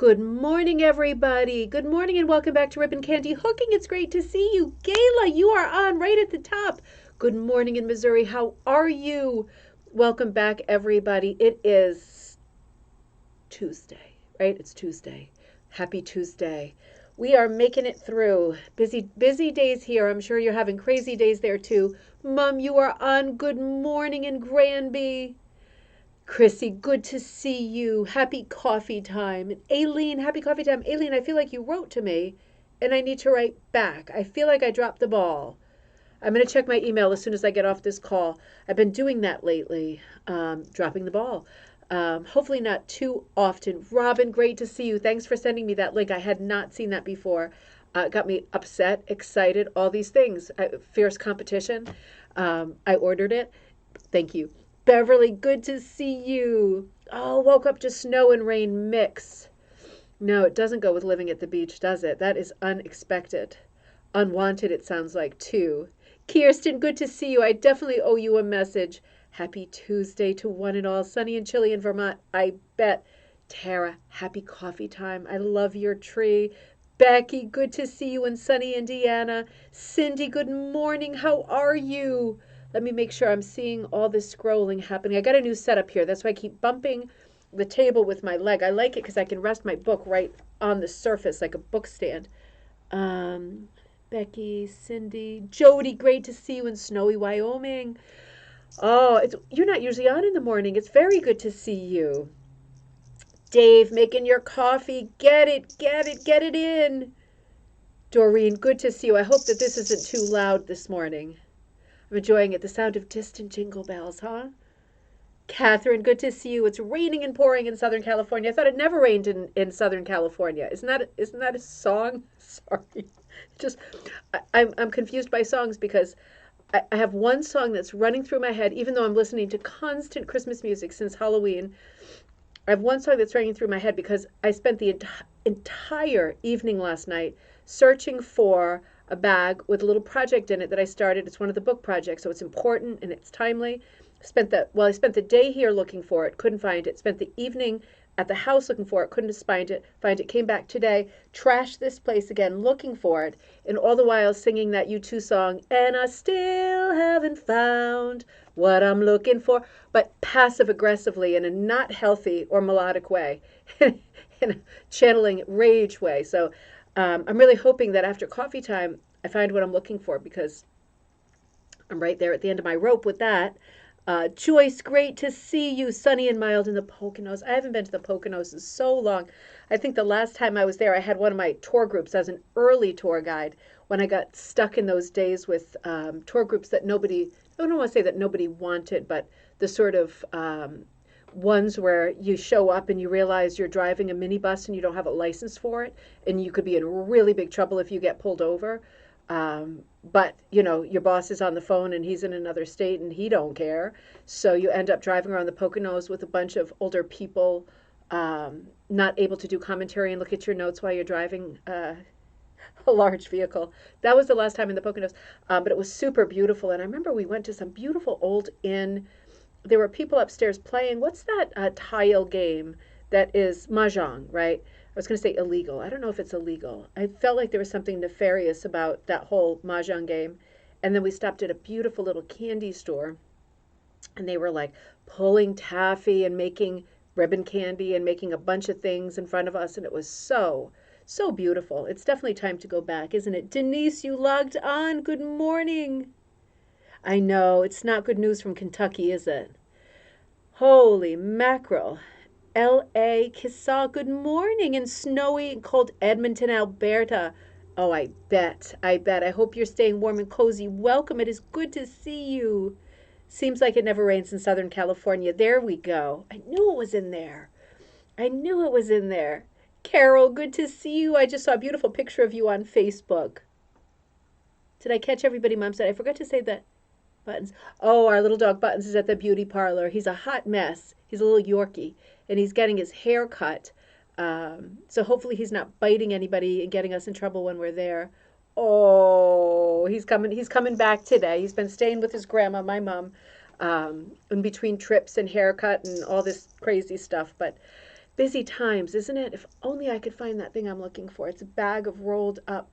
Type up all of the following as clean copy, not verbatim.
Good morning, everybody. Good morning and welcome back to Ribbon Candy Hooking. It's great to see you. Gayla, you are on right at the top. Good morning in Missouri. How are you? Welcome back, everybody. It is Tuesday, right? It's Tuesday. Happy Tuesday. We are making it through. Busy days here. I'm sure you're having crazy days there too. Mom, you are on. Good morning in Granby. Chrissy, good to see you. Happy coffee time. And Aileen, happy coffee time. Aileen, I feel like you wrote to me and I need to write back. I feel like I dropped the ball. I'm going to check my email as soon as I get off this call. I've been doing that lately, dropping the ball. Hopefully not too often. Robin, great to see you. Thanks for sending me that link. I had not seen that before. Got me upset, excited, all these things. Fierce competition. I ordered it. Thank you. Beverly, good to see you. Oh, woke up to snow and rain mix. No, it doesn't go with living at the beach, does it? That is unexpected. Unwanted, it sounds like, too. Kirsten, good to see you. I definitely owe you a message. Happy Tuesday to one and all. Sunny and chilly in Vermont, I bet. Tara, happy coffee time. I love your tree. Becky, good to see you in sunny Indiana. Cindy, good morning. How are you? Let me make sure I'm seeing all this scrolling happening. I got a new setup here. That's why I keep bumping the table with my leg. I like it because I can rest my book right on the surface like a book stand. Becky, Cindy, Jody, great to see you in snowy Wyoming. Oh, you're not usually on in the morning. It's very good to see you. Dave, making your coffee. Get it, get it, get it in. Doreen, good to see you. I hope that this isn't too loud this morning. I'm enjoying it. The sound of distant jingle bells, huh? Catherine, good to see you. It's raining and pouring in Southern California. I thought it never rained in Southern California. Isn't that a song? Sorry. Just I'm confused by songs because I have one song that's running through my head, even though I'm listening to constant Christmas music since Halloween. I have one song that's running through my head because I spent the entire evening last night searching for a bag with a little project in it that I started. It's one of the book projects, so it's important and it's timely. I spent the day here looking for it, couldn't find it. Spent the evening at the house looking for it, couldn't find it. Came back today, trashed this place again looking for it, and all the while singing that U2 song, and I still haven't found what I'm looking for, but passive aggressively in a not healthy or melodic way, in a channeling rage way. So I'm really hoping that after coffee time, I find what I'm looking for because I'm right there at the end of my rope with that. Joyce, great to see you. Sunny and mild in the Poconos. I haven't been to the Poconos in so long. I think the last time I was there, I had one of my tour groups as an early tour guide when I got stuck in those days with tour groups that nobody, I don't want to say that nobody wanted, but the sort of ones where you show up and you realize you're driving a minibus and you don't have a license for it, and you could be in really big trouble if you get pulled over. But your boss is on the phone and he's in another state and he don't care. So you end up driving around the Poconos with a bunch of older people, not able to do commentary and look at your notes while you're driving a large vehicle. That was the last time in the Poconos, but it was super beautiful. And I remember we went to some beautiful old inn. There were people upstairs playing. What's that tile game that is mahjong, right? I was going to say illegal. I don't know if it's illegal. I felt like there was something nefarious about that whole mahjong game. And then we stopped at a beautiful little candy store, and they were like pulling taffy and making ribbon candy and making a bunch of things in front of us. And it was so, so beautiful. It's definitely time to go back, isn't it? Denise, you logged on. Good morning. I know, it's not good news from Kentucky, is it? Holy mackerel. L.A. Kissa, good morning in snowy and cold Edmonton, Alberta. Oh, I bet. I hope you're staying warm and cozy. Welcome. It is good to see you. Seems like it never rains in Southern California. There we go. I knew it was in there. Carol, good to see you. I just saw a beautiful picture of you on Facebook. Did I catch everybody? Mom said I forgot to say that. Buttons. Oh, our little dog Buttons is at the beauty parlor. He's a hot mess. He's a little Yorkie, and he's getting his hair cut. So hopefully he's not biting anybody and getting us in trouble when we're there. Oh, he's coming back today. He's been staying with his grandma, my mom, in between trips and haircut and all this crazy stuff. But Busy times, isn't it? If only I could find that thing I'm looking for. It's a bag of rolled up,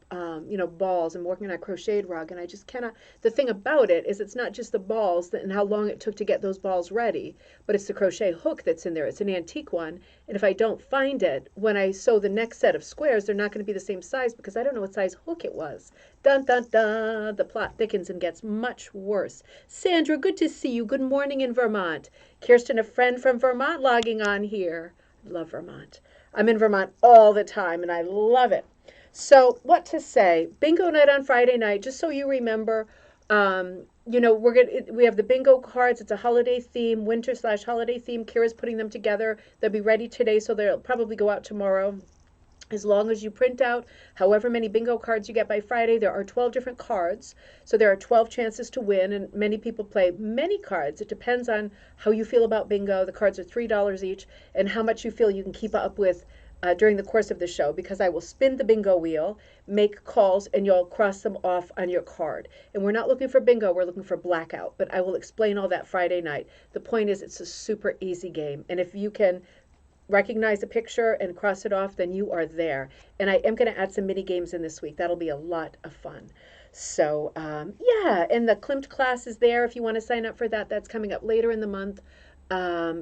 balls. I'm working on a crocheted rug, and I just cannot. The thing about it is, it's not just the balls and how long it took to get those balls ready, but it's the crochet hook that's in there. It's an antique one, and if I don't find it when I sew the next set of squares, they're not going to be the same size because I don't know what size hook it was. Dun dun dun. The plot thickens and gets much worse. Sandra, good to see you. Good morning in Vermont. Kirsten, a friend from Vermont, logging on here. Love Vermont. I'm in Vermont all the time and I love it. So, what to say? Bingo night on Friday night, just so you remember. We have the bingo cards. It's a holiday theme, winter/holiday theme. Kira's putting them together. They'll be ready today, so they'll probably go out tomorrow. As long as you print out however many bingo cards you get by Friday, there are 12 different cards. So there are 12 chances to win, and many people play many cards. It depends on how you feel about bingo. The cards are $3 each, and how much you feel you can keep up with during the course of the show, because I will spin the bingo wheel, make calls, and you'll cross them off on your card. And we're not looking for bingo, we're looking for blackout. But I will explain all that Friday night. The point is, it's a super easy game. And if you can recognize a picture and cross it off, then you are there. And I am going to add some mini games in this week. That'll be a lot of fun. So, yeah, and the Klimt class is there if you want to sign up for that. That's coming up later in the month.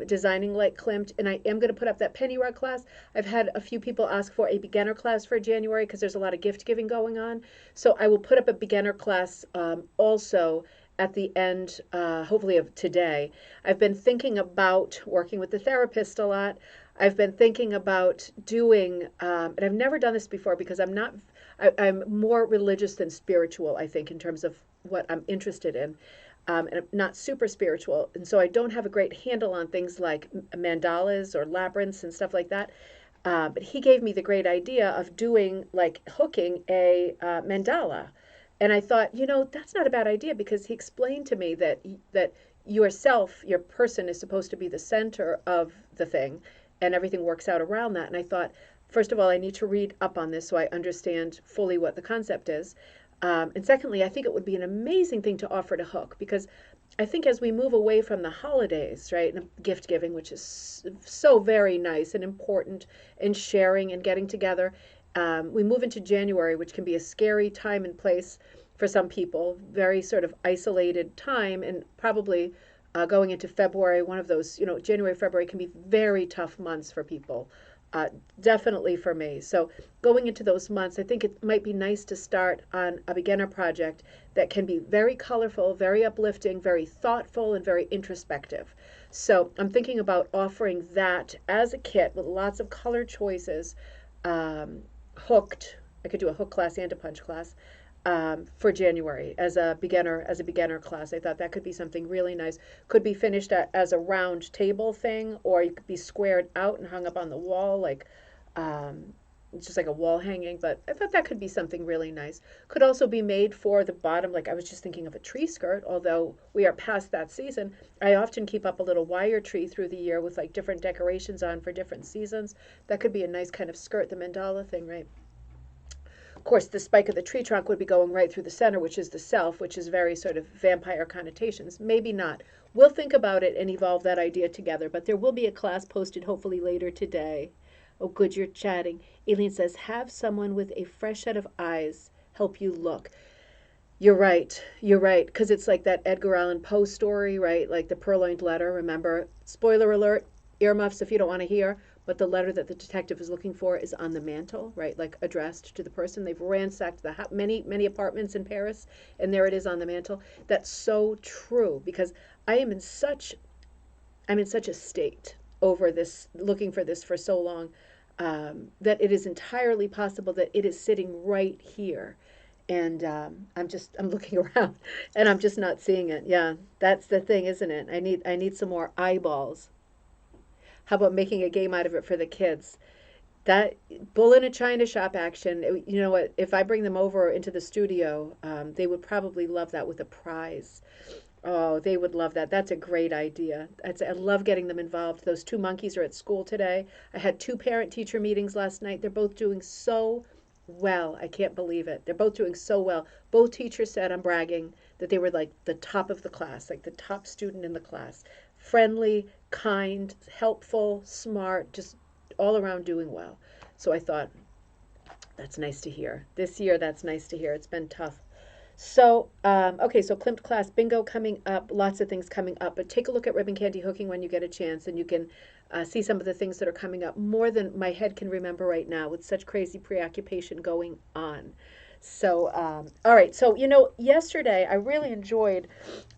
Designing like Klimt. And I am going to put up that penny rug class. I've had a few people ask for a beginner class for January because there's a lot of gift giving going on. So I will put up a beginner class also at the end, hopefully, of today. I've been thinking about working with the therapist a lot. I've been thinking about doing, and I've never done this before because I'm more religious than spiritual, I think, in terms of what I'm interested in. And I'm not super spiritual. And so I don't have a great handle on things like mandalas or labyrinths and stuff like that. But he gave me the great idea of doing, like, hooking a mandala. And I thought, that's not a bad idea, because he explained to me that yourself, your person, is supposed to be the center of the thing, and everything works out around that. And I thought, first of all, I need to read up on this so I understand fully what the concept is. And secondly, I think it would be an amazing thing to offer to hook, because I think as we move away from the holidays, right, and gift giving, which is so very nice and important, and sharing and getting together, we move into January, which can be a scary time and place for some people, very sort of isolated time, and probably going into February, one of those, January, February can be very tough months for people. Definitely for me. So going into those months, I think it might be nice to start on a beginner project that can be very colorful, very uplifting, very thoughtful, and very introspective. So I'm thinking about offering that as a kit with lots of color choices, hooked. I could do a hook class and a punch class for January as a beginner class. I thought that could be something really nice. Could be finished as a round table thing, or you could be squared out and hung up on the wall, like just like a wall hanging. But I thought that could be something really nice. Could also be made for the bottom, like I was just thinking of a tree skirt, although we are past that season. I often keep up a little wire tree through the year with like different decorations on for different seasons. That could be a nice kind of skirt, the mandala thing, right? Of course, the spike of the tree trunk would be going right through the center, which is the self, which is very sort of vampire connotations. Maybe not. We'll think about it and evolve that idea together, but there will be a class posted hopefully later today. Oh, good, you're chatting. Aileen says, have someone with a fresh set of eyes help you look. You're right, because it's like that Edgar Allan Poe story, right? Like the purloined letter, remember? Spoiler alert, earmuffs if you don't want to hear. But the letter that the detective is looking for is on the mantle, right? Like addressed to the person. They've ransacked the many apartments in Paris, and there it is on the mantle. That's so true, because I'm in such a state over this, looking for this for so long, that it is entirely possible that it is sitting right here. And I'm looking around, and I'm just not seeing it. Yeah, that's the thing, isn't it? I need some more eyeballs. How about making a game out of it for the kids? That bull in a china shop action, you know what? If I bring them over into the studio, they would probably love that with a prize. Oh, they would love that. That's a great idea. I love getting them involved. Those two monkeys are at school today. I had two parent-teacher meetings last night. They're both doing so well. I can't believe it. They're both doing so well. Both teachers said, I'm bragging, that they were like the top of the class, like the top student in the class. Friendly, kind, helpful, smart, just all around doing well. So I thought, that's nice to hear. This year, that's nice to hear. It's been tough. So, okay, so Klimt class bingo coming up, lots of things coming up, but take a look at ribbon candy hooking when you get a chance, and you can see some of the things that are coming up, more than my head can remember right now with such crazy preoccupation going on. So, all right, so, yesterday I really enjoyed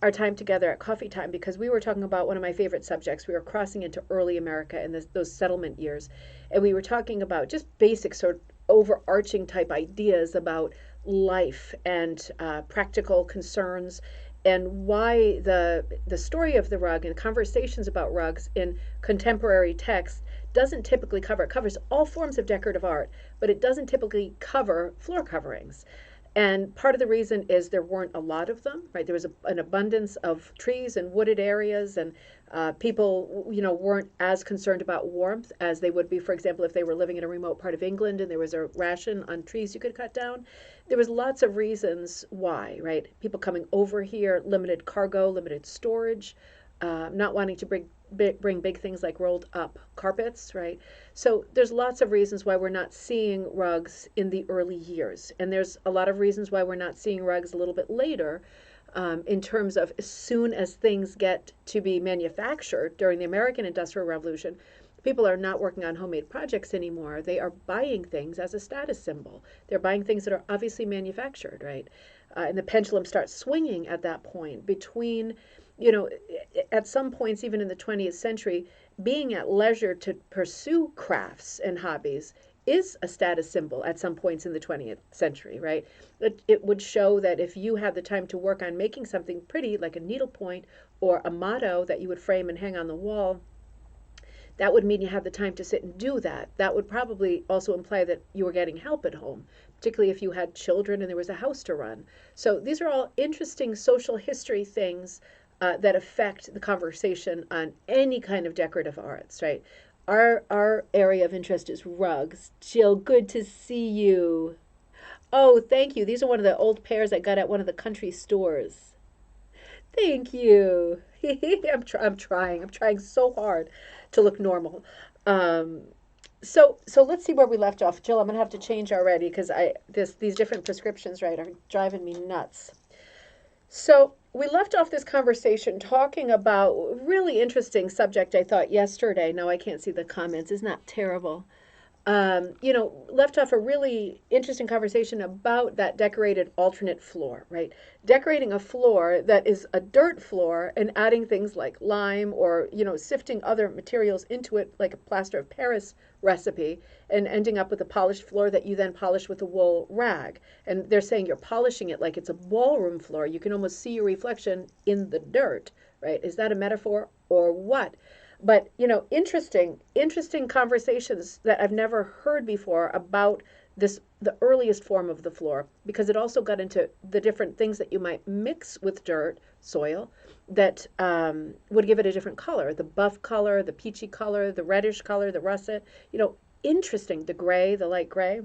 our time together at coffee time because we were talking about one of my favorite subjects. We were crossing into early America and those settlement years, and we were talking about just basic sort of overarching type ideas about life and practical concerns, and why the story of the rug and conversations about rugs in contemporary texts doesn't typically cover, it covers all forms of decorative art, but it doesn't typically cover floor coverings. And part of the reason is there weren't a lot of them, right? There was an abundance of trees and wooded areas, and people, weren't as concerned about warmth as they would be, for example, if they were living in a remote part of England and there was a ration on trees you could cut down. There was lots of reasons why, right? People coming over here, limited cargo, limited storage, not wanting to bring big things like rolled up carpets, right? So there's lots of reasons why we're not seeing rugs in the early years. And there's a lot of reasons why we're not seeing rugs a little bit later, in terms of as soon as things get to be manufactured during the American Industrial Revolution, people are not working on homemade projects anymore. They are buying things as a status symbol. They're buying things that are obviously manufactured, right? And the pendulum starts swinging at that point between, at some points, even in the 20th century, being at leisure to pursue crafts and hobbies is a status symbol at some points in the 20th century, right? It would show that if you had the time to work on making something pretty, like a needlepoint or a motto that you would frame and hang on the wall, that would mean you had the time to sit and do that. That would probably also imply that you were getting help at home, particularly if you had children and there was a house to run. So these are all interesting social history things that affect the conversation on any kind of decorative arts, right? Our area of interest is rugs. Jill, good to see you. Oh, thank you. These are one of the old pairs I got at one of the country stores. Thank you. I'm trying. I'm trying so hard to look normal. Um, so let's see where we left off. Jill, I'm gonna have to change already because these different prescriptions, right, are driving me nuts. So we left off this conversation talking about a really interesting subject I thought yesterday. No, I can't see the comments. Isn't that terrible? Left off a really interesting conversation about that decorated alternate floor, right? Decorating a floor that is a dirt floor and adding things like lime or, sifting other materials into it, like a plaster of Paris recipe, and ending up with a polished floor that you then polish with a wool rag. And they're saying you're polishing it like it's a ballroom floor. You can almost see your reflection in the dirt, right? Is that a metaphor or what? But interesting conversations that I've never heard before about the earliest form of the floor, because it also got into the different things that you might mix with dirt, soil, that would give it a different color: the buff color, the peachy color, the reddish color, the russet. Interesting. The gray, the light gray.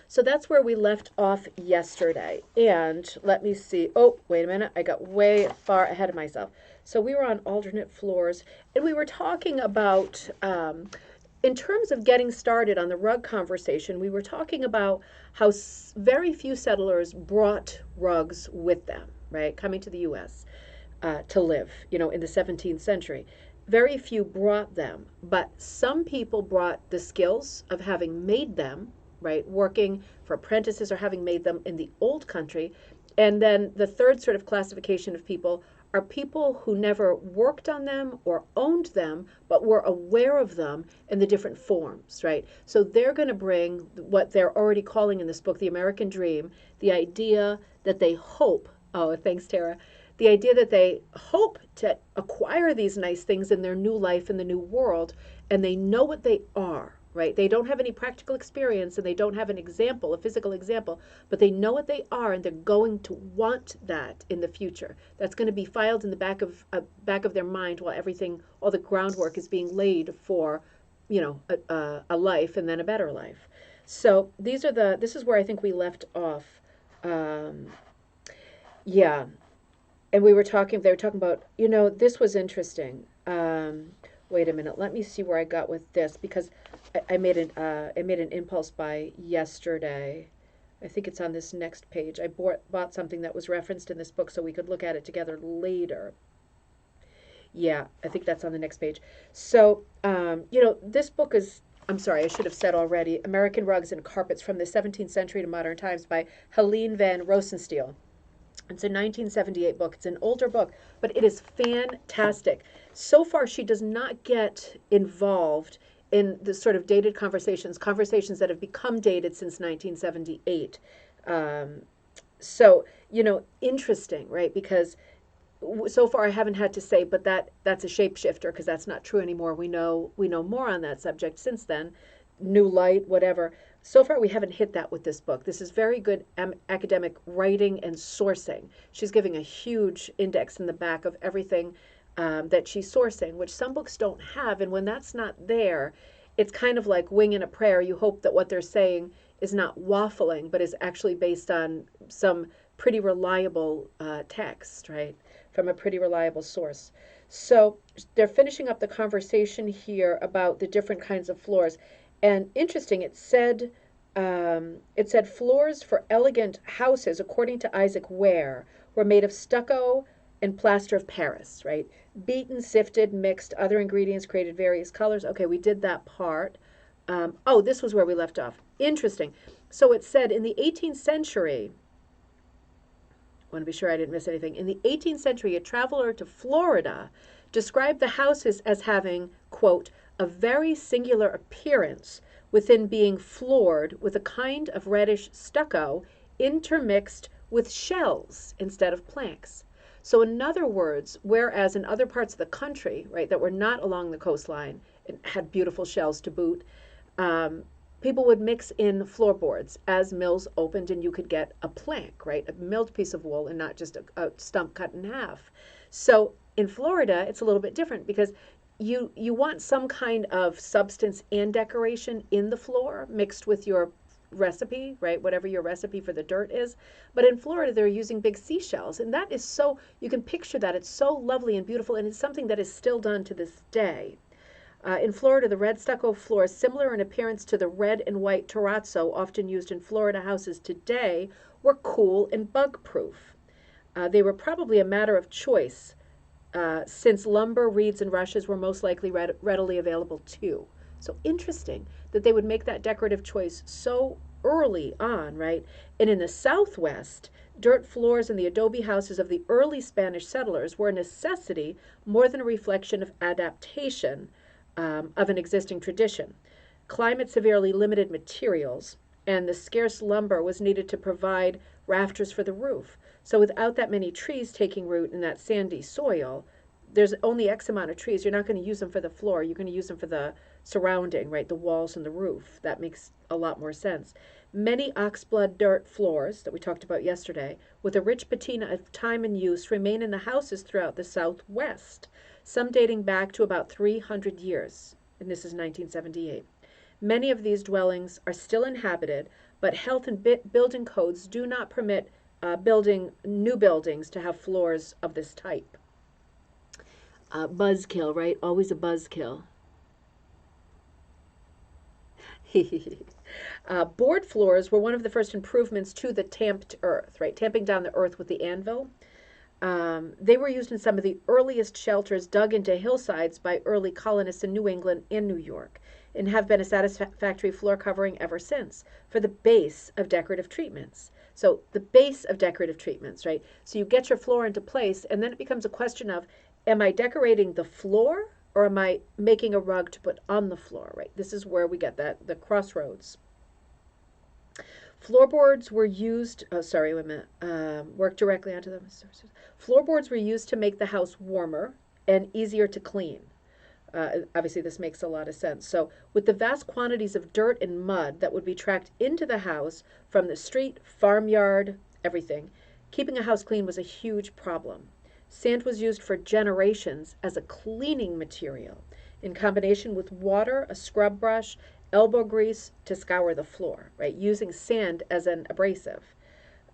So that's where we left off yesterday. And let me see. Oh, wait a minute. I got way far ahead of myself. So we were on alternate floors, and we were talking about, in terms of getting started on the rug conversation, we were talking about how very few settlers brought rugs with them, right, coming to the U.S. To live, in the 17th century. Very few brought them, but some people brought the skills of having made them, right, working for apprentices or having made them in the old country. And then the third sort of classification of people are people who never worked on them or owned them, but were aware of them in the different forms, right? So they're going to bring what they're already calling in this book the American Dream, the idea that they hope, oh, thanks, Tara, the idea that they hope to acquire these nice things in their new life in the new world, and they know what they are, right? They don't have any practical experience and they don't have an example, a physical example, but they know what they are and they're going to want that in the future. That's going to be filed in the back of their mind while all the groundwork is being laid for, a life and then a better life. So this is where I think we left off. Yeah. And they were talking about, this was interesting. Wait a minute. Let me see where I got with this because I made an impulse buy yesterday. I think it's on this next page. I bought something that was referenced in this book so we could look at it together later. Yeah, I think that's on the next page. So, this book is, I'm sorry, I should have said already, American Rugs and Carpets from the 17th Century to Modern Times by Helene Von Rosenstiel. It's a 1978 book. It's an older book, but it is fantastic. So far, she does not get involved in the sort of dated conversations that have become dated since 1978. Um, interesting, right? Because so far I haven't had to say, but that's a shapeshifter because that's not true anymore. We know more on that subject since then, new light, whatever. So far we haven't hit that with this book. This is very good academic writing and sourcing. She's giving a huge index in the back of everything that she's sourcing, which some books don't have. And when that's not there, it's kind of like winging a prayer. You hope that what they're saying is not waffling, but is actually based on some pretty reliable text, right? From a pretty reliable source. So they're finishing up the conversation here about the different kinds of floors. And interesting, it said floors for elegant houses, according to Isaac Ware, were made of stucco and plaster of Paris, right? Beaten, sifted, mixed, other ingredients created various colors. Okay, we did that part. This was where we left off. Interesting. So it said in the 18th century, I want to be sure I didn't miss anything. In the 18th century, a traveler to Florida described the houses as having, quote, a very singular appearance within being floored with a kind of reddish stucco intermixed with shells instead of planks. So in other words, whereas in other parts of the country, right, that were not along the coastline and had beautiful shells to boot, people would mix in floorboards as mills opened and you could get a plank, right? A milled piece of wool and not just a stump cut in half. So in Florida, it's a little bit different because you want some kind of substance and decoration in the floor mixed with your recipe, right? Whatever your recipe for the dirt is. But in Florida, they're using big seashells. And that is so, you can picture that. It's so lovely and beautiful. And it's something that is still done to this day. In Florida, the red stucco floors, similar in appearance to the red and white terrazzo often used in Florida houses today, were cool and bug-proof. They were probably a matter of choice, since lumber, reeds, and rushes were most likely readily available too. So interesting that they would make that decorative choice so early on, right? And in the Southwest, dirt floors in the adobe houses of the early Spanish settlers were a necessity more than a reflection of adaptation of an existing tradition. Climate severely limited materials, and the scarce lumber was needed to provide rafters for the roof. So without that many trees taking root in that sandy soil, there's only X amount of trees. You're not going to use them for the floor. You're going to use them for the surrounding, right, the walls and the roof. That makes a lot more sense. Many oxblood dirt floors that we talked about yesterday, with a rich patina of time and use, remain in the houses throughout the Southwest, some dating back to about 300 years, and this is 1978. Many of these dwellings are still inhabited, but health and building codes do not permit building new buildings to have floors of this type. Buzzkill, right? Always a buzzkill. Board floors were one of the first improvements to the tamped earth, right? Tamping down the earth with the anvil. They were used in some of the earliest shelters dug into hillsides by early colonists in New England and New York, and have been a satisfactory floor covering ever since for the base of decorative treatments. So the base of decorative treatments, right? So you get your floor into place, and then it becomes a question of, am I decorating the floor or am I making a rug to put on the floor, right? This is where we get the crossroads. Floorboards were used, work directly onto them. Floorboards were used to make the house warmer and easier to clean. Obviously, this makes a lot of sense. So with the vast quantities of dirt and mud that would be tracked into the house from the street, farmyard, everything, keeping a house clean was a huge problem. Sand was used for generations as a cleaning material in combination with water, a scrub brush, elbow grease to scour the floor, right? Using sand as an abrasive.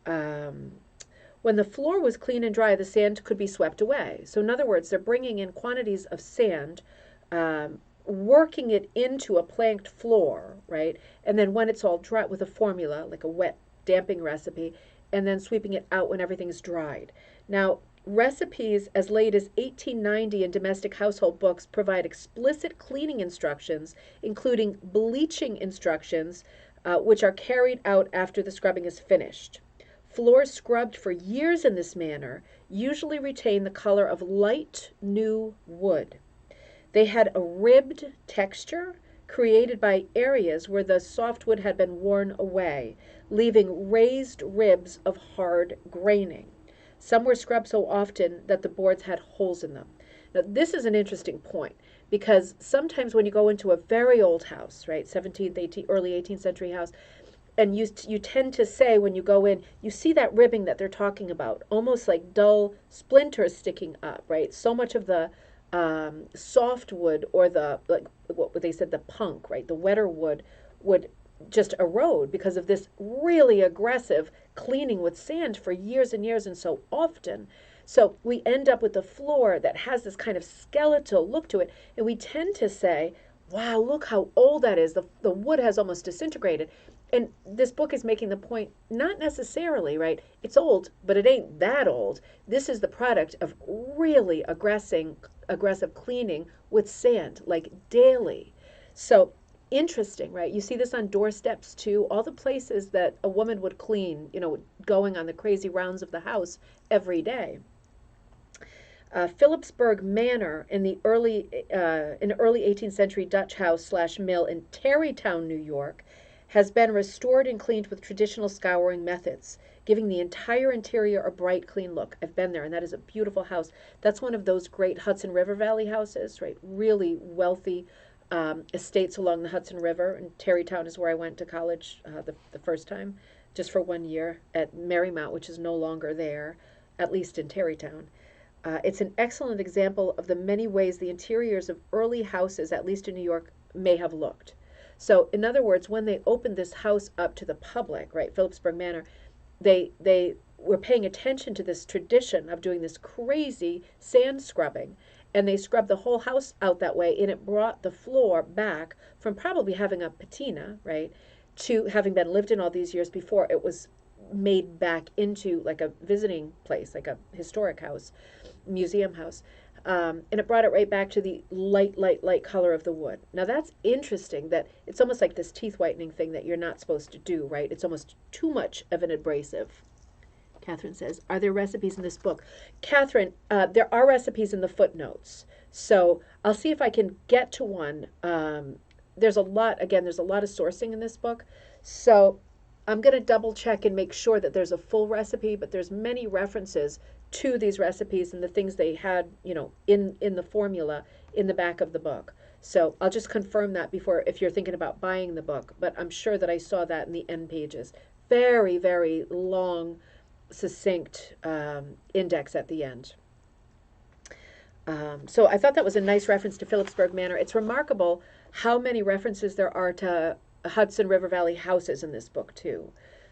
When the floor was clean and dry, the sand could be swept away. So in other words, they're bringing in quantities of sand working it into a planked floor, right? And then when it's all dry with a formula, like a wet damping recipe, and then sweeping it out when everything's dried. Now, recipes as late as 1890 in domestic household books provide explicit cleaning instructions, including bleaching instructions, which are carried out after the scrubbing is finished. Floors scrubbed for years in this manner usually retain the color of light new wood. They had a ribbed texture created by areas where the softwood had been worn away, leaving raised ribs of hard graining. Some were scrubbed so often that the boards had holes in them. Now, this is an interesting point because sometimes when you go into a very old house, right, 17th, 18th, early 18th century house, and you tend to say when you go in, you see that ribbing that they're talking about, almost like dull splinters sticking up, right? So much of the softwood or the, like what they said, the punk, right? The wetter wood would just erode because of this really aggressive cleaning with sand for years and years and so often. So we end up with a floor that has this kind of skeletal look to it, and we tend to say, wow, look how old that is. The wood has almost disintegrated. And this book is making the point, not necessarily, right? It's old, but it ain't that old. This is the product of really aggressive cleaning with sand, like daily. So interesting, right? You see this on doorsteps too. All the places that a woman would clean, going on the crazy rounds of the house every day. Phillipsburg Manor in the early 18th century Dutch house slash mill in Tarrytown, New York, has been restored and cleaned with traditional scouring methods, giving the entire interior a bright, clean look. I've been there, and that is a beautiful house. That's one of those great Hudson River Valley houses, right? Really wealthy estates along the Hudson River. And Tarrytown is where I went to college the first time, just for 1 year at Marymount, which is no longer there, at least in Tarrytown. It's an excellent example of the many ways the interiors of early houses, at least in New York, may have looked. So, in other words, when they opened this house up to the public, right, Phillipsburg Manor, they were paying attention to this tradition of doing this crazy sand scrubbing, and they scrubbed the whole house out that way, and it brought the floor back from probably having a patina, right, to having been lived in all these years before it was made back into like a visiting place, like a historic house, museum house. And it brought it right back to the light color of the wood. Now that's interesting that it's almost like this teeth whitening thing that you're not supposed to do, right? It's almost too much of an abrasive. Catherine says, are there recipes in this book? Catherine, there are recipes in the footnotes. So I'll see if I can get to one. There's a lot of sourcing in this book. So I'm going to double check and make sure that there's a full recipe, but there's many references to these recipes and the things they had, in the formula in the back of the book. So I'll just confirm that before, if you're thinking about buying the book, but I'm sure that I saw that in the end pages. Very, very long, succinct index at the end. So I thought that was a nice reference to Phillipsburg Manor. It's remarkable how many references there are to Hudson River Valley houses in this book too.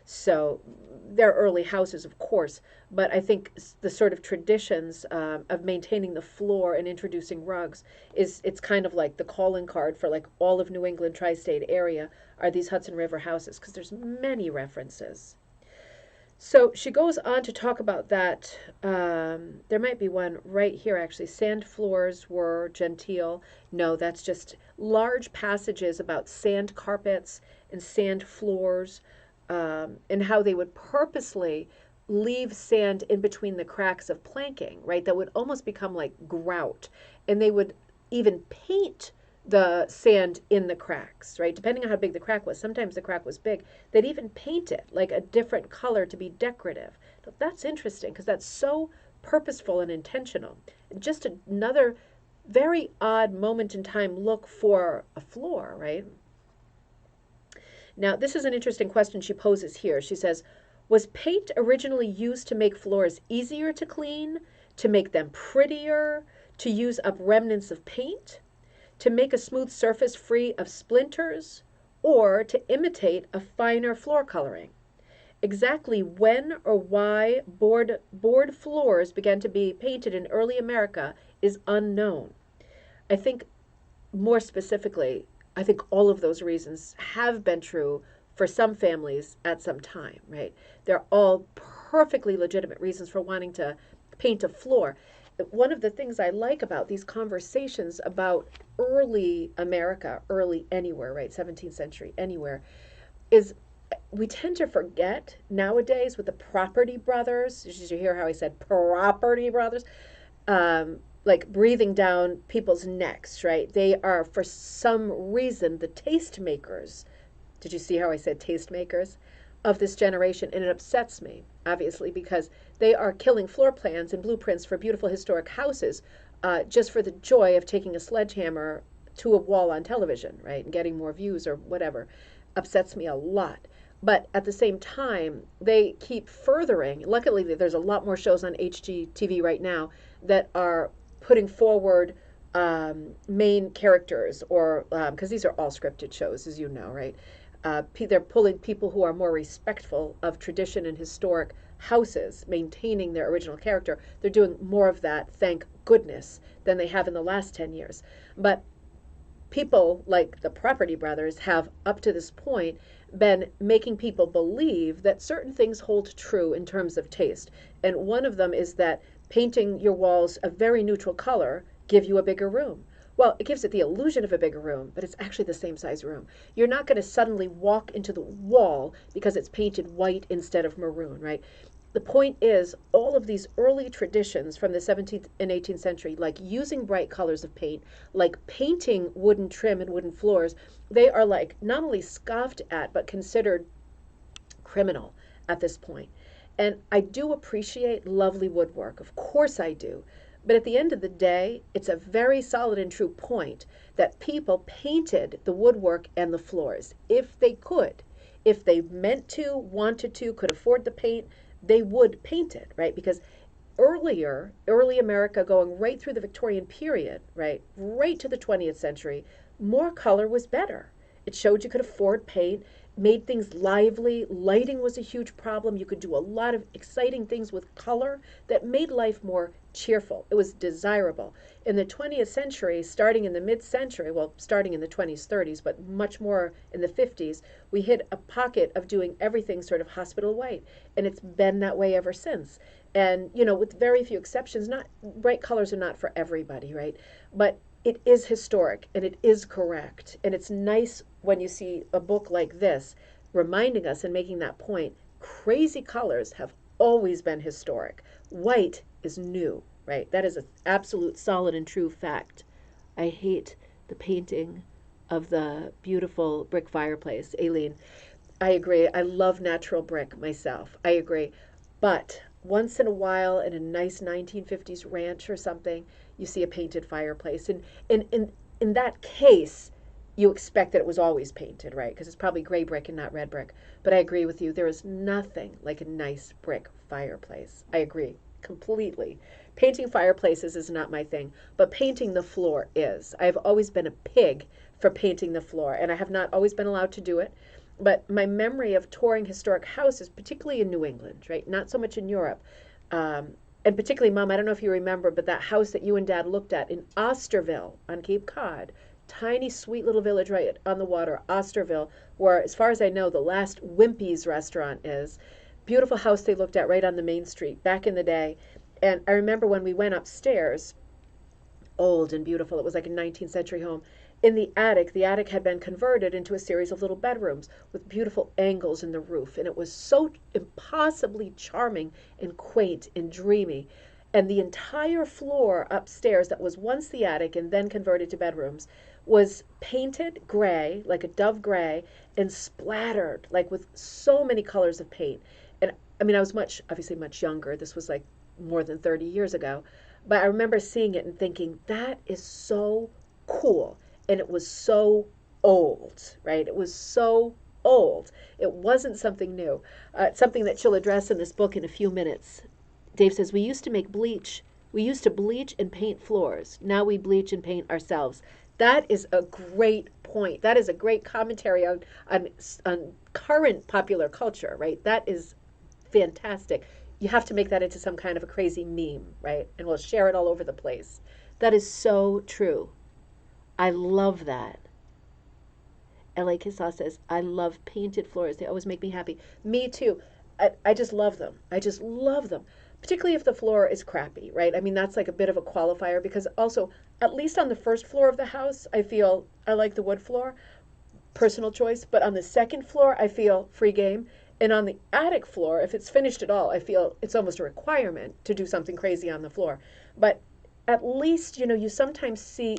So they're early houses, of course, but I think the sort of traditions of maintaining the floor and introducing rugs it's kind of like the calling card for like all of New England tri-state area are these Hudson River houses, because there's many references. So she goes on to talk about that. There might be one right here, actually. Sand floors were genteel. No, that's just large passages about sand carpets and sand floors, and how they would purposely leave sand in between the cracks of planking, right? That would almost become like grout. And they would even paint the sand in the cracks, right? Depending on how big the crack was. Sometimes the crack was big. They'd even paint it like a different color to be decorative. But that's interesting because that's so purposeful and intentional. Just another very odd moment in time look for a floor, right? Now, this is an interesting question she poses here. She says, was paint originally used to make floors easier to clean, to make them prettier, to use up remnants of paint, to make a smooth surface free of splinters, or to imitate a finer floor coloring? Exactly when or why board floors began to be painted in early America is unknown. I think more specifically, I think all of those reasons have been true for some families at some time, right? They're all perfectly legitimate reasons for wanting to paint a floor. One of the things I like about these conversations about early America, early anywhere, right? 17th century anywhere, is we tend to forget nowadays with the property brothers. Did you hear how I said property brothers? Like breathing down people's necks, right? They are, for some reason, the tastemakers. Did you see how I said tastemakers of this generation? And it upsets me, obviously, because they are killing floor plans and blueprints for beautiful historic houses just for the joy of taking a sledgehammer to a wall on television, right? And getting more views or whatever. Upsets me a lot. But at the same time, they keep furthering. Luckily, there's a lot more shows on HGTV right now that are putting forward main characters, or because these are all scripted shows, as you know, right? They're pulling people who are more respectful of tradition and historic houses, maintaining their original character. They're doing more of that, thank goodness, than they have in the last 10 years. But people like the Property Brothers have, up to this point, been making people believe that certain things hold true in terms of taste. And one of them is that painting your walls a very neutral color give you a bigger room. Well, it gives it the illusion of a bigger room, but it's actually the same size room. You're not going to suddenly walk into the wall because it's painted white instead of maroon, right? The point is, all of these early traditions from the 17th and 18th century, like using bright colors of paint, like painting wooden trim and wooden floors, they are like not only scoffed at, but considered criminal at this point. And I do appreciate lovely woodwork. Of course I do. But at the end of the day, it's a very solid and true point that people painted the woodwork and the floors if they could. If they meant to, wanted to, could afford the paint, they would paint it, right? Because early America, going right through the Victorian period, right to the 20th century, more color was better. It showed you could afford paint, made things lively. Lighting was a huge problem. You could do a lot of exciting things with color that made life more cheerful. It was desirable. In the 20th century, starting in the mid-century, well, starting in the 20s, 30s, but much more in the 50s, we hit a pocket of doing everything sort of hospital white. And it's been that way ever since. And, with very few exceptions, not bright colors are not for everybody, right? But it is historic and it is correct. And it's nice when you see a book like this reminding us and making that point. Crazy colors have always been historic. White is new, right? That is an absolute solid and true fact. I hate the painting of the beautiful brick fireplace, Aileen. I agree. I love natural brick myself. I agree. But once in a while in a nice 1950s ranch or something, you see a painted fireplace. And in that case, you expect that it was always painted, right? Because it's probably gray brick and not red brick. But I agree with you. There is nothing like a nice brick fireplace. I agree completely. Painting fireplaces is not my thing, but painting the floor is. I've always been a pig for painting the floor, and I have not always been allowed to do it. But my memory of touring historic houses, particularly in New England, right? Not so much in Europe. And particularly, Mom, I don't know if you remember, but that house that you and Dad looked at in Osterville on Cape Cod, tiny, sweet little village right on the water, Osterville, where, as far as I know, the last Wimpy's restaurant is. Beautiful house they looked at right on the main street back in the day. And I remember when we went upstairs, old and beautiful, it was like a 19th century home. In the attic had been converted into a series of little bedrooms with beautiful angles in the roof. And it was so impossibly charming and quaint and dreamy. And the entire floor upstairs that was once the attic and then converted to bedrooms was painted gray, like a dove gray, and splattered, like with so many colors of paint. And I mean, I was obviously much younger. This was like more than 30 years ago. But I remember seeing it and thinking, that is so cool. And it was so old, right? It was so old. It wasn't something new. It's something that she'll address in this book in a few minutes. Dave says, we used to bleach and paint floors. Now we bleach and paint ourselves. That is a great point. That is a great commentary on current popular culture, right? That is fantastic. You have to make that into some kind of a crazy meme, right? And we'll share it all over the place. That is so true. I love that. LA Kissa says, I love painted floors. They always make me happy. Me too. I just love them. I just love them. Particularly if the floor is crappy, right? I mean, that's like a bit of a qualifier because also, at least on the first floor of the house, I feel I like the wood floor, personal choice. But on the second floor, I feel free game. And on the attic floor, if it's finished at all, I feel it's almost a requirement to do something crazy on the floor. But at least, you sometimes see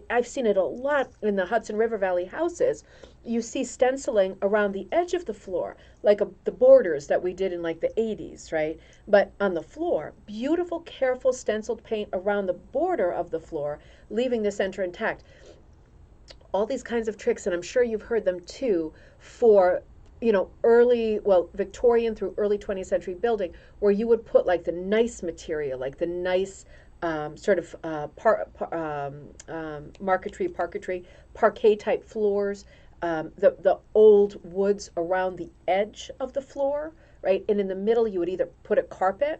I've seen it a lot in the Hudson River Valley houses. You see stenciling around the edge of the floor, like the borders that we did in like the 80s, right? But on the floor, beautiful, careful stenciled paint around the border of the floor, leaving the center intact. All these kinds of tricks, and I'm sure you've heard them too, for Victorian through early 20th century building, where you would put like the nice material, like the nice parquetry, parquet type floors, the old woods around the edge of the floor, right? And in the middle, you would either put a carpet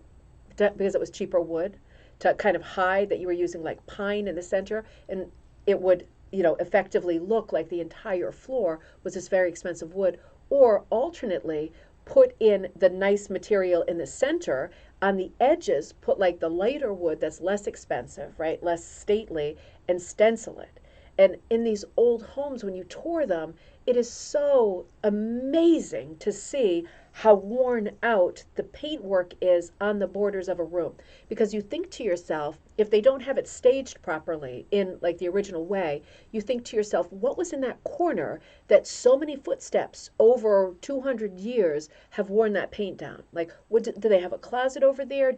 because it was cheaper wood to kind of hide that you were using like pine in the center, and it would effectively look like the entire floor was this very expensive wood. Or alternately, put in the nice material in the center. On the edges, put like the lighter wood that's less expensive, right? Less stately, and stencil it. And in these old homes, when you tour them, it is so amazing to see how worn out the paintwork is on the borders of a room. Because you think to yourself, if they don't have it staged properly in like the original way, you think to yourself, what was in that corner that so many footsteps over 200 years have worn that paint down? Like, do they have a closet over there?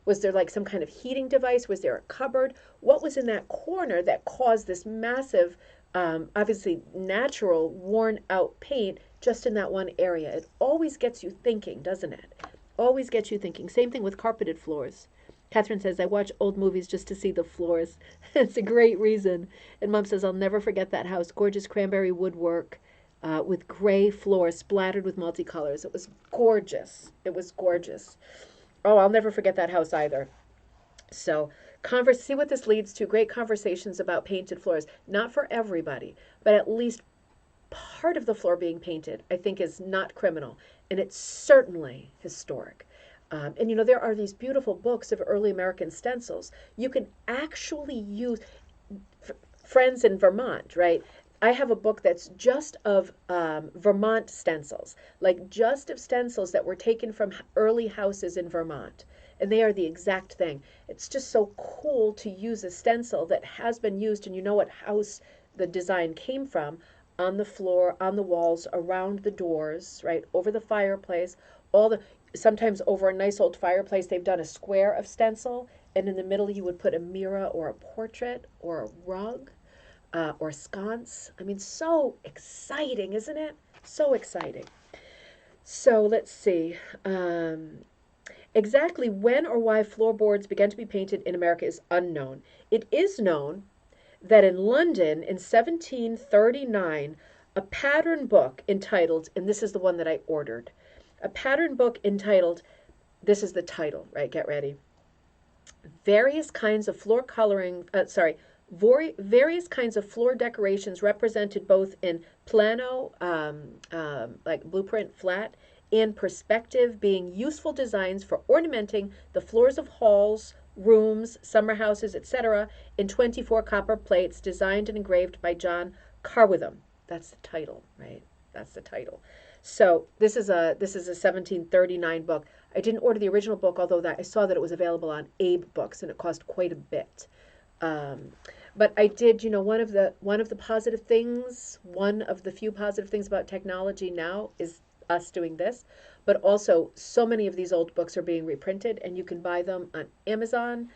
Was there like some kind of heating device? Was there a cupboard? What was in that corner that caused this massive, obviously natural, worn out paint just in that one area? It always gets you thinking, doesn't it? Always gets you thinking. Same thing with carpeted floors. Catherine says, I watch old movies just to see the floors. It's a great reason. And Mom says, I'll never forget that house. Gorgeous cranberry woodwork with gray floor splattered with multicolors. It was gorgeous. It was gorgeous. Oh, I'll never forget that house either. So see what this leads to. Great conversations about painted floors. Not for everybody, but at least part of the floor being painted, I think, is not criminal. And it's certainly historic. And there are these beautiful books of early American stencils. You can actually use friends in Vermont, right? I have a book that's just of Vermont stencils, like just of stencils that were taken from early houses in Vermont. And they are the exact thing. It's just so cool to use a stencil that has been used, and you know what house the design came from, on the floor, on the walls, around the doors, right, over the fireplace, sometimes over a nice old fireplace, they've done a square of stencil, and in the middle you would put a mirror or a portrait or a rug or sconce. I mean, so exciting, isn't it? So exciting. So let's see. Exactly when or why floorboards began to be painted in America is unknown. It is known that in London in 1739, a pattern book entitled, and this is the one that I ordered, a pattern book entitled, this is the title, right? Get ready. Various kinds of floor decorations represented both in plano, like blueprint flat, and perspective, being useful designs for ornamenting the floors of halls, rooms, summer houses, etc., in 24 copper plates designed and engraved by John Carwitham. That's the title, right? That's the title. So this is a 1739 book. I didn't order the original book, although I saw that it was available on Abe Books, and it cost quite a bit. But I did, one of the few positive things about technology now is us doing this. But also, so many of these old books are being reprinted, and you can buy them on Amazon,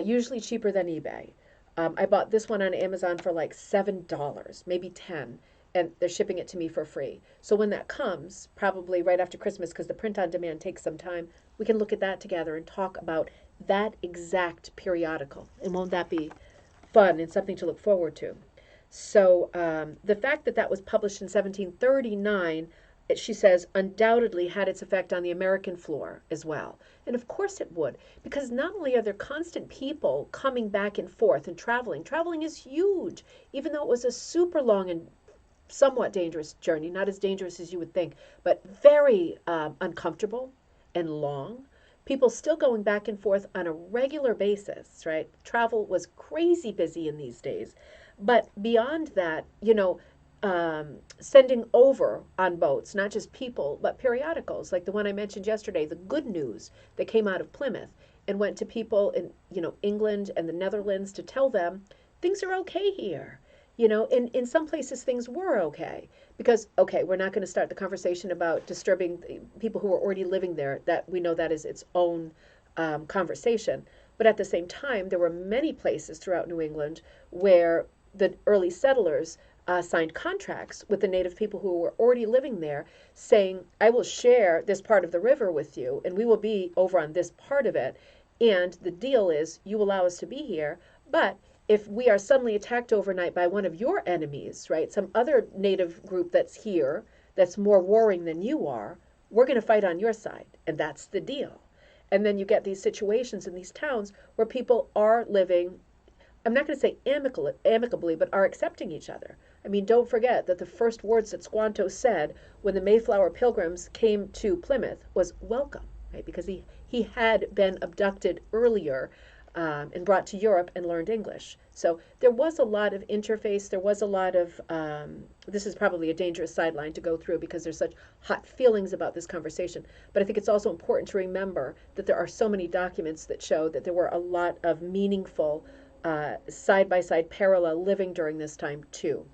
usually cheaper than eBay. I bought this one on Amazon for like $7, maybe 10, and they're shipping it to me for free. So when that comes, probably right after Christmas, because the print on demand takes some time, we can look at that together and talk about that exact periodical. And won't that be fun and something to look forward to? So the fact that that was published in 1739, she says, undoubtedly had its effect on the American floor as well. And of course it would, because not only are there constant people coming back and forth and traveling, traveling is huge, even though it was a super long and somewhat dangerous journey, not as dangerous as you would think, but very uncomfortable and long. People still going back and forth on a regular basis, right? Travel was crazy busy in these days. But beyond that, sending over on boats, not just people, but periodicals, like the one I mentioned yesterday, the Good News that came out of Plymouth and went to people in, England and the Netherlands to tell them things are okay here. In some places things were okay because, okay, we're not going to start the conversation about disturbing people who are already living there. That we know that is its own conversation. But at the same time, there were many places throughout New England where the early settlers signed contracts with the native people who were already living there saying, I will share this part of the river with you, and we will be over on this part of it. And the deal is you allow us to be here, but if we are suddenly attacked overnight by one of your enemies, right, some other native group that's here, that's more warring than you are, we're going to fight on your side. And that's the deal. And then you get these situations in these towns where people are living, I'm not going to say amicably, but are accepting each other. I mean, don't forget that the first words that Squanto said when the Mayflower Pilgrims came to Plymouth was welcome, right? Because he had been abducted earlier and brought to Europe and learned English. So there was a lot of interface. There was a lot of, this is probably a dangerous sideline to go through because there's such hot feelings about this conversation. But I think it's also important to remember that there are so many documents that show that there were a lot of meaningful side-by-side parallel living during this time too.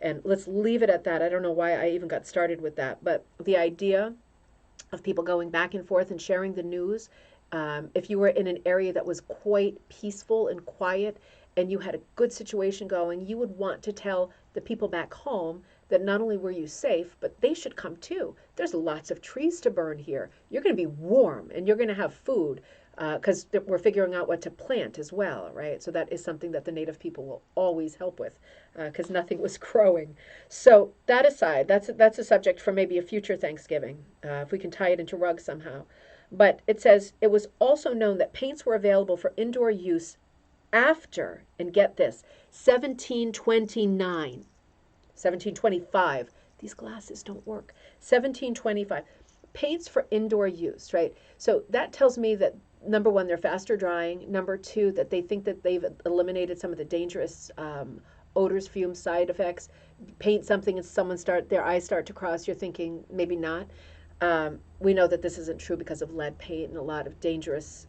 And let's leave it at that. I don't know why I even got started with that, but the idea of people going back and forth and sharing the news, if you were in an area that was quite peaceful and quiet and you had a good situation going, you would want to tell the people back home that not only were you safe, but they should come too. There's lots of trees to burn here. You're going to be warm and you're going to have food because we're figuring out what to plant as well, right? So that is something that the native people will always help with because nothing was growing. So that aside, that's a subject for maybe a future Thanksgiving, if we can tie it into rugs somehow. But it says it was also known that paints were available for indoor use after, and get this, 1729, 1725. These glasses don't work. 1725. Paints for indoor use, right? So that tells me that, number one, they're faster drying. Number two, that they think that they've eliminated some of the dangerous odors, fumes, side effects. Paint something and their eyes start to cross, you're thinking maybe not. We know that this isn't true because of lead paint and a lot of dangerous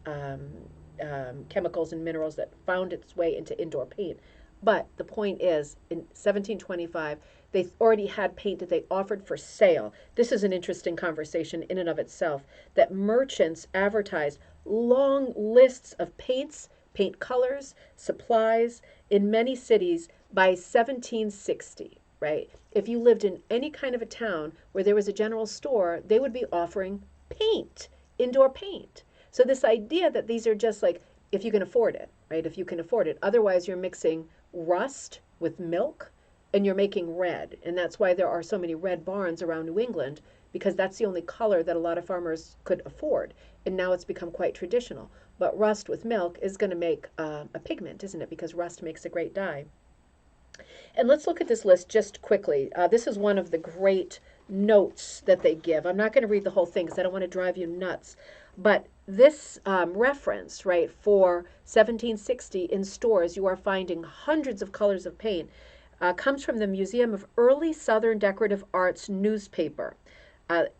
chemicals and minerals that found its way into indoor paint. But the point is, in 1725, they already had paint that they offered for sale. This is an interesting conversation in and of itself, that merchants advertised long lists of paints, paint colors, supplies in many cities by 1760, right? If you lived in any kind of a town where there was a general store, they would be offering paint, indoor paint. So this idea that these are just like, if you can afford it, right? If you can afford it. Otherwise, you're mixing rust with milk and you're making red. And that's why there are so many red barns around New England, because that's the only color that a lot of farmers could afford. And now it's become quite traditional. But rust with milk is going to make a pigment, isn't it? Because rust makes a great dye. And let's look at this list just quickly. This is one of the great notes that they give. I'm not going to read the whole thing because I don't want to drive you nuts. But this reference, right, for 1760 in stores, you are finding hundreds of colors of paint, comes from the Museum of Early Southern Decorative Arts newspaper. It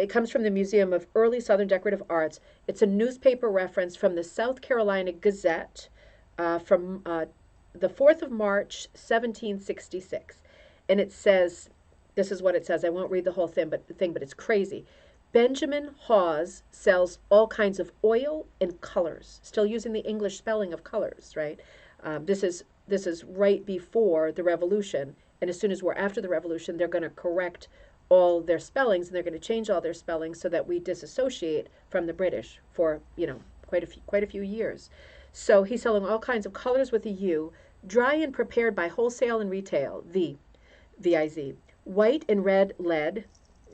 comes from the Museum of Early Southern Decorative Arts. It's a newspaper reference from the South Carolina Gazette from the 4th of March, 1766. And it says, this is what it says. I won't read the whole thing, but it's crazy. Benjamin Hawes sells all kinds of oil and colors, still using the English spelling of colors, right? This is right before the Revolution, and as soon as we're after the Revolution, they're going to correct all their spellings, and they're going to change all their spellings so that we disassociate from the British for, quite a few years. So he's selling all kinds of colors with a U, dry and prepared by wholesale and retail, VIZ, white and red lead,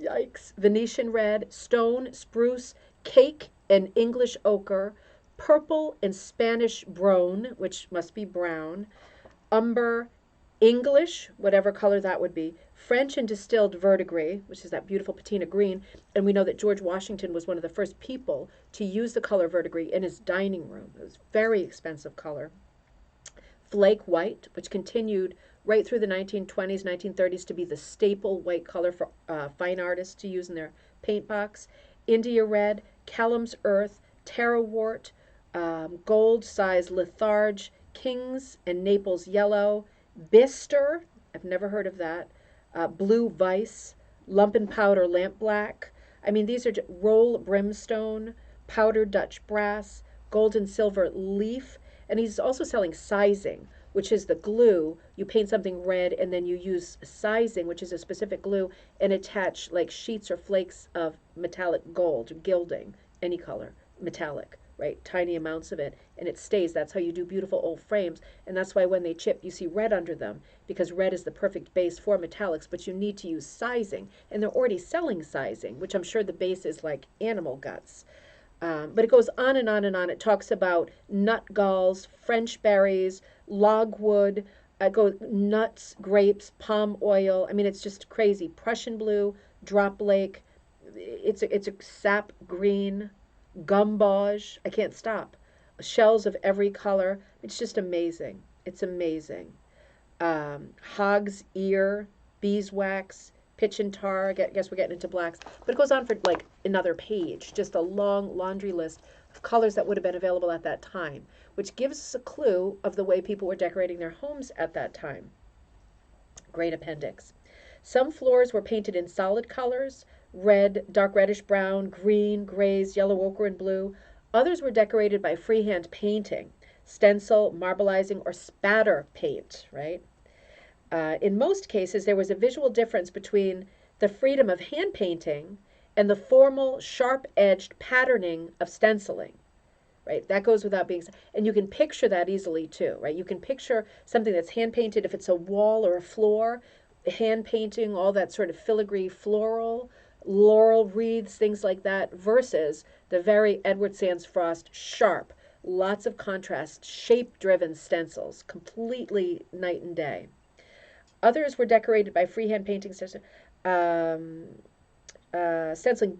yikes, Venetian red, stone, spruce, cake and English ochre, purple and Spanish brone, which must be brown, umber, English, whatever color that would be, French and distilled verdigris, which is that beautiful patina green, and we know that George Washington was one of the first people to use the color verdigris in his dining room. It was a very expensive color. Flake white, which continued right through the 1920s, 1930s to be the staple white color for fine artists to use in their paint box. India red, Callum's earth, terrawort, gold size litharge, King's and Naples yellow, bister, I've never heard of that, blue vice, lumpen powder lamp black. I mean, these are roll brimstone, powdered Dutch brass, gold and silver leaf, and he's also selling sizing, which is the glue. You paint something red and then you use sizing, which is a specific glue, and attach like sheets or flakes of metallic gold, gilding, any color, metallic, right? Tiny amounts of it, and it stays. That's how you do beautiful old frames, and that's why when they chip, you see red under them, because red is the perfect base for metallics, but you need to use sizing, and they're already selling sizing, which I'm sure the base is like animal guts. But it goes on and on and on. It talks about nut galls, French berries, logwood, goes nuts, grapes, palm oil. I mean, it's just crazy. Prussian blue, drop lake. It's a sap green, gumbauge. I can't stop. Shells of every color. It's just amazing. It's amazing. Hog's ear, beeswax, pitch and tar. I guess we're getting into blacks, but it goes on for like another page, just a long laundry list of colors that would have been available at that time, which gives us a clue of the way people were decorating their homes at that time. Great appendix. Some floors were painted in solid colors, red, dark reddish brown, green, grays, yellow ochre, and blue. Others were decorated by freehand painting, stencil, marbleizing, or spatter paint, right? In most cases, there was a visual difference between the freedom of hand painting and the formal, sharp-edged patterning of stenciling, right? That goes without being said. And you can picture that easily, too, right? You can picture something that's hand-painted, if it's a wall or a floor, hand painting, all that sort of filigree floral, laurel wreaths, things like that, versus the very Edward Sands Frost sharp, lots of contrast, shape-driven stencils, completely night and day. Others were decorated by freehand painting stenciling,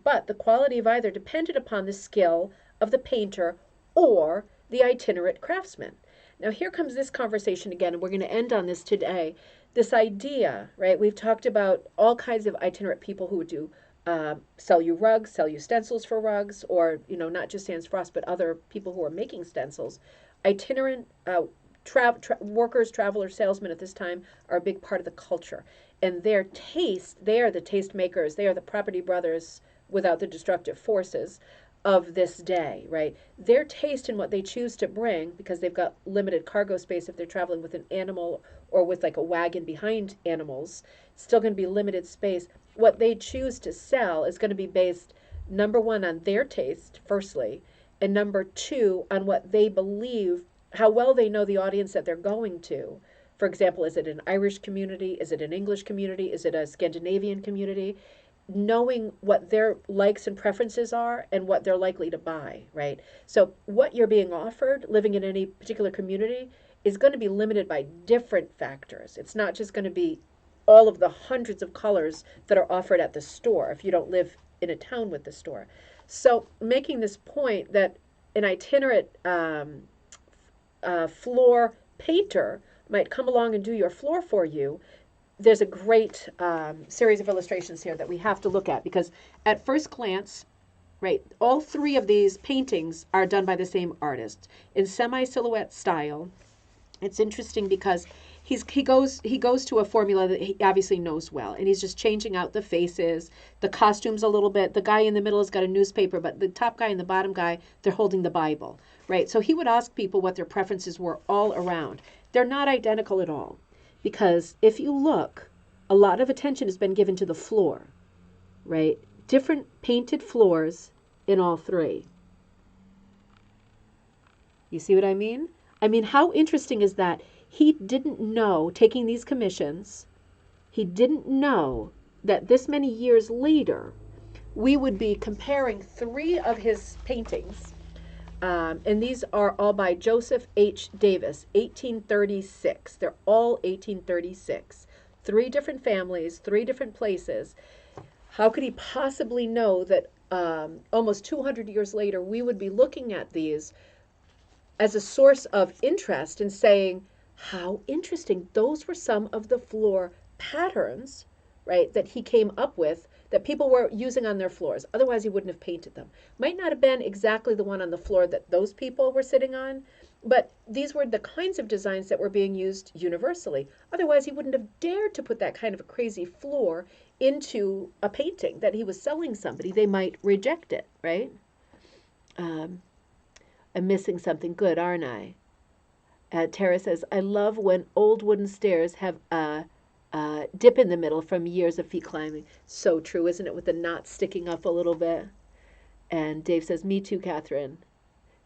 but the quality of either depended upon the skill of the painter or the itinerant craftsman. Now here comes this conversation again, and we're going to end on this today. This idea, right? We've talked about all kinds of itinerant people who would do sell you rugs, sell you stencils for rugs, or not just Sands Frost, but other people who are making stencils. Itinerant workers, travelers, salesmen at this time are a big part of the culture. And their taste, they are the taste makers, they are the property brothers without the destructive forces of this day, right? Their taste in what they choose to bring, because they've got limited cargo space if they're traveling with an animal or with like a wagon behind animals, still going to be limited space. What they choose to sell is going to be based, number one, on their taste, firstly, and number two, on what they believe, how well they know the audience that they're going to. For example, is it an Irish community? Is it an English community? Is it a Scandinavian community? Knowing what their likes and preferences are and what they're likely to buy, right? So what you're being offered, living in any particular community, is going to be limited by different factors. It's not just going to be all of the hundreds of colors that are offered at the store if you don't live in a town with the store. So making this point that an itinerant floor painter might come along and do your floor for you, there's a great series of illustrations here that we have to look at, because at first glance, right, all three of these paintings are done by the same artist in semi-silhouette style. It's interesting because he goes to a formula that he obviously knows well, and he's just changing out the faces, the costumes a little bit. The guy in the middle has got a newspaper, but the top guy and the bottom guy, they're holding the Bible, right? So he would ask people what their preferences were all around. They're not identical at all, because if you look, a lot of attention has been given to the floor, right? Different painted floors in all three. You see what I mean? I mean, how interesting is that? He didn't know, taking these commissions, He didn't know that this many years later, we would be comparing three of his paintings. And these are all by Joseph H. Davis, 1836. They're all 1836. Three different families, three different places. How could he possibly know that almost 200 years later we would be looking at these as a source of interest and saying, how interesting. Those were some of the floor patterns, right, that he came up with that people were using on their floors. Otherwise, he wouldn't have painted them. Might not have been exactly the one on the floor that those people were sitting on, but these were the kinds of designs that were being used universally. Otherwise, he wouldn't have dared to put that kind of a crazy floor into a painting that he was selling somebody. They might reject it, right? I'm missing something good, aren't I? Tara says, I love when old wooden stairs have a dip in the middle from years of feet climbing. So true, isn't it, with the knots sticking up a little bit? And Dave says, me too, Catherine.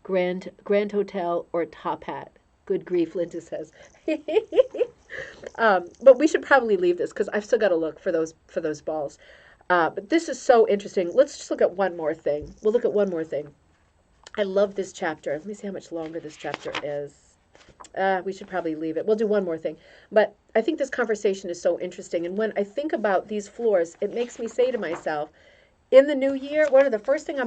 Grand Hotel or Top Hat. Good grief, Linda says. But we should probably leave this because I've still got to look for those balls. But this is so interesting. Let's just look at one more thing. We'll look at one more thing. I love this chapter. Let me see how much longer this chapter is. We should probably leave it. We'll do one more thing. But I think this conversation is so interesting. And when I think about these floors, it makes me say to myself, in the new year, one of the first things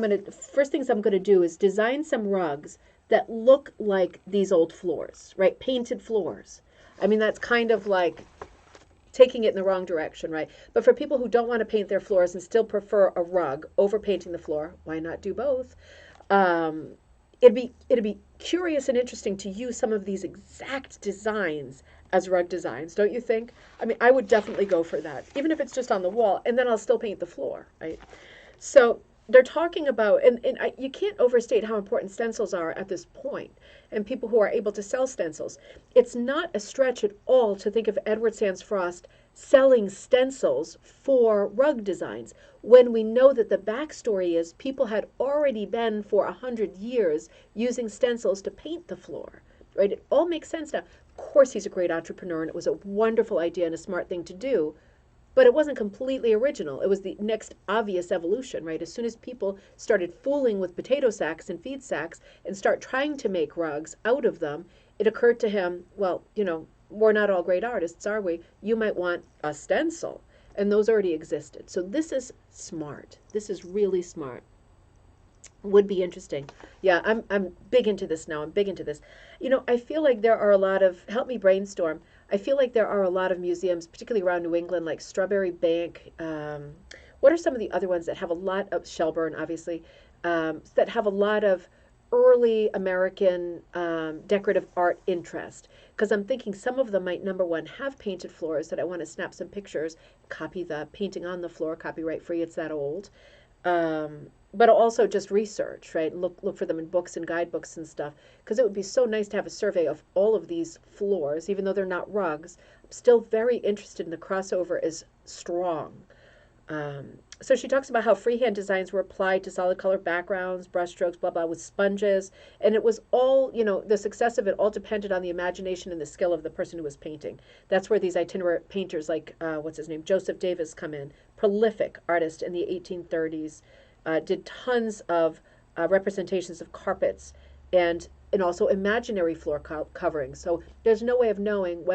I'm going to do is design some rugs that look like these old floors, right? Painted floors. I mean, that's kind of like taking it in the wrong direction, right? But for people who don't want to paint their floors and still prefer a rug over painting the floor, why not do both? It'd be curious and interesting to use some of these exact designs as rug designs, don't you think? I mean, I would definitely go for that, even if it's just on the wall, and then I'll still paint the floor, right? So they're talking about, you can't overstate how important stencils are at this point, and people who are able to sell stencils. It's not a stretch at all to think of Edward Sands Frost selling stencils for rug designs when we know that the backstory is people had already been for 100 years using stencils to paint the floor, right? It all makes sense now. Of course, he's a great entrepreneur, and it was a wonderful idea and a smart thing to do, but it wasn't completely original. It was the next obvious evolution, right? As soon as people started fooling with potato sacks and feed sacks and start trying to make rugs out of them, it occurred to him, well, we're not all great artists, are we? You might want a stencil. And those already existed. So this is smart. This is really smart. Would be interesting. Yeah, I'm big into this now. I'm big into this. I feel like there are a lot of, help me brainstorm, I feel like there are a lot of museums, particularly around New England, like Strawberry Bank. What are some of the other ones that have a lot of, Shelburne, obviously, that have a lot of early American decorative art interest? Because I'm thinking some of them might, number one, have painted floors that I want to snap some pictures, copy the painting on the floor, copyright free, it's that old. But also just research, right? Look for them in books and guidebooks and stuff, because it would be so nice to have a survey of all of these floors, even though they're not rugs. I'm still very interested in the crossover is strong. So she talks about how freehand designs were applied to solid color backgrounds, brushstrokes, blah, blah, with sponges. And it was all, the success of it all depended on the imagination and the skill of the person who was painting. That's where these itinerant painters like, what's his name, Joseph Davis come in. Prolific artist in the 1830s, did tons of representations of carpets and also imaginary floor coverings. So there's no way of knowing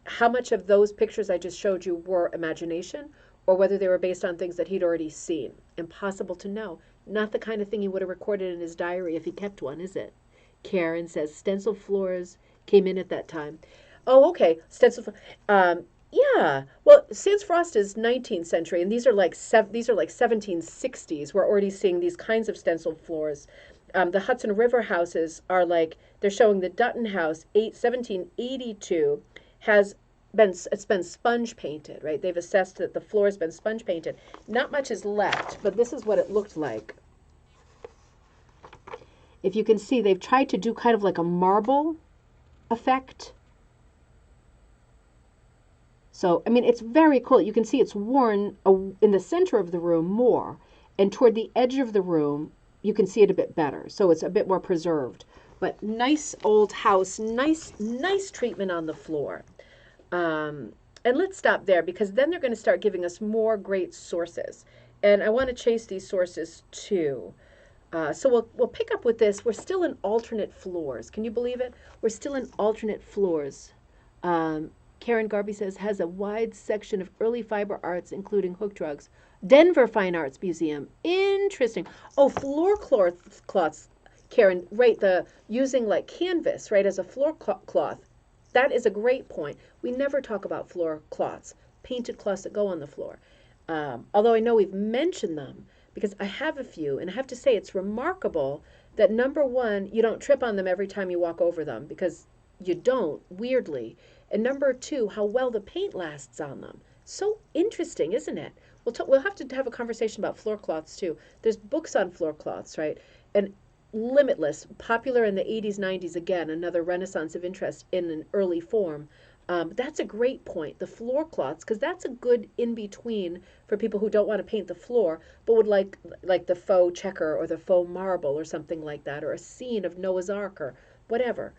how much of those pictures I just showed you were imagination or whether they were based on things that he'd already seen. Impossible to know. Not the kind of thing he would have recorded in his diary if he kept one, is it? Karen says stencil floors came in at that time. Oh, okay. Stencil. Yeah. Well, Sands Frost is 19th century, and these are like 1760s. We're already seeing these kinds of stencil floors. The Hudson River houses are like, they're showing the Dutton House, 1782, it's been sponge painted, right? They've assessed that the floor has been sponge painted. Not much is left, but this is what it looked like. If you can see, they've tried to do kind of like a marble effect. So, I mean, it's very cool. You can see it's worn in the center of the room more, and toward the edge of the room, you can see it a bit better. So it's a bit more preserved. But nice old house, nice treatment on the floor. And let's stop there because then they're going to start giving us more great sources. And I want to chase these sources too. So we'll pick up with this. We're still in alternate floors. Can you believe it? We're still in alternate floors. Um, Karen Garby says has a wide section of early fiber arts, including hook drugs. Denver Fine Arts Museum. Interesting. Oh, floor cloths. Karen, right? The using like canvas, right, as a floor cloth. That is a great point. We never talk about floor cloths, painted cloths that go on the floor. Although I know we've mentioned them because I have a few, and I have to say it's remarkable that number one, you don't trip on them every time you walk over them because you don't, weirdly. And number two, how well the paint lasts on them. So interesting, isn't it? We'll have to have a conversation about floor cloths too. There's books on floor cloths, right? And Limitless, popular in the 80s, 90s, again, another renaissance of interest in an early form. That's a great point. The floor cloths, because that's a good in between for people who don't want to paint the floor, but would like the faux checker or the faux marble or something like that, or a scene of Noah's Ark or whatever.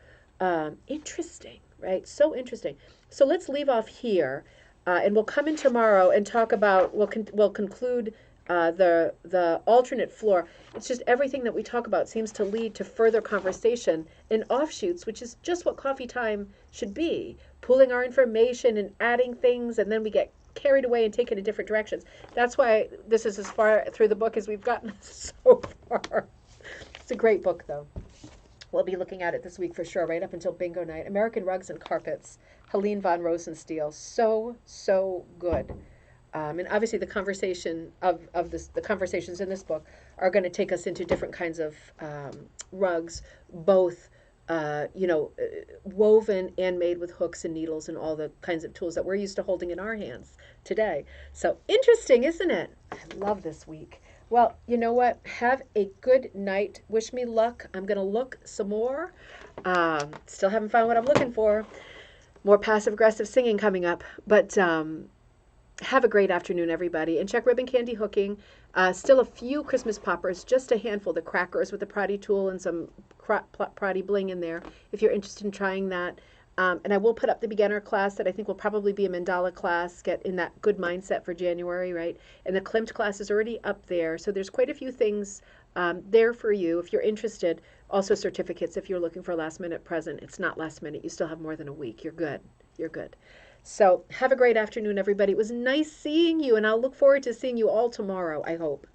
Interesting, right? So interesting. So let's leave off here, and we'll come in tomorrow and talk about. We'll conclude the alternate floor. It's just everything that we talk about seems to lead to further conversation in offshoots, which is just what coffee time should be, pooling our information and adding things, and then we get carried away and taken in different directions. That's why this is as far through the book as we've gotten so far. It's a great book, though. We'll be looking at it this week for sure, right up until bingo night. American Rugs and Carpets, Helene Von Rosenstiel. So, so good. And obviously the conversation of this, the conversations in this book are going to take us into different kinds of rugs, both woven and made with hooks and needles and all the kinds of tools that we're used to holding in our hands today. So interesting, isn't it? I love this week. Well, you know what? Have a good night. Wish me luck. I'm going to look some more. Still haven't found what I'm looking for. More passive aggressive singing coming up. But have a great afternoon, everybody. And check Ribbon Candy Hooking. Still a few Christmas poppers, just a handful. The crackers with the Proddy tool and some Proddy bling in there if you're interested in trying that. And I will put up the beginner class that I think will probably be a mandala class, get in that good mindset for January, right? And the Klimt class is already up there. So there's quite a few things there for you if you're interested. Also certificates if you're looking for a last minute present. It's not last minute. You still have more than a week. You're good. You're good. So have a great afternoon, everybody. It was nice seeing you, and I'll look forward to seeing you all tomorrow, I hope.